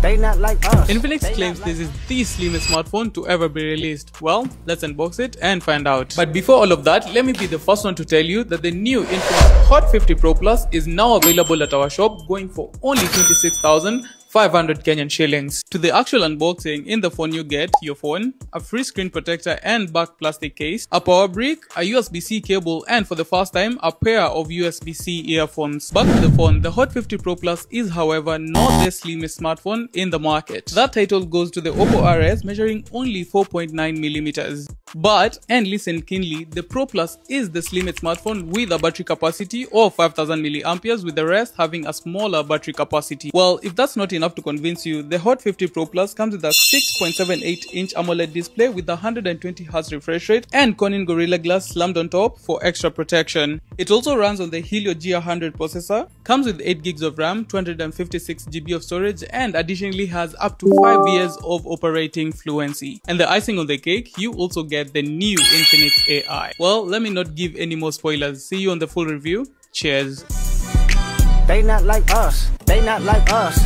They not like us. Infinix claims this is the slimmest smartphone to ever be released. Well, let's unbox it and find out. But before all of that, let me be the first one to tell you that the new Infinix Hot 50 Pro Plus is now available at our shop, going for only 26,500 Kenyan shillings. To the actual unboxing, in the phone you get your phone, a free screen protector and back plastic case, a power brick, a USB-C cable, and for the first time, a pair of USB-C earphones. Back to the phone, the Hot 50 Pro Plus is however not the slimmest smartphone in the market. That title goes to the Oppo RS, measuring only 4.9mm. But, and listen keenly, the Pro Plus is the slimmest smartphone with a battery capacity of 5000 mAh, with the rest having a smaller battery capacity. Well, if that's not enough to convince you, the Hot 50 Pro Plus comes with a 6.78-inch AMOLED display with a 120Hz refresh rate and Corning Gorilla Glass slammed on top for extra protection. It also runs on the Helio G100 processor, comes with 8GB of RAM, 256GB of storage, and additionally has up to 5 years of operating fluency. And the icing on the cake, you also get the new Infinix AI. Well, let me not give any more spoilers. See you on the full review. Cheers. They not like us. They not like us.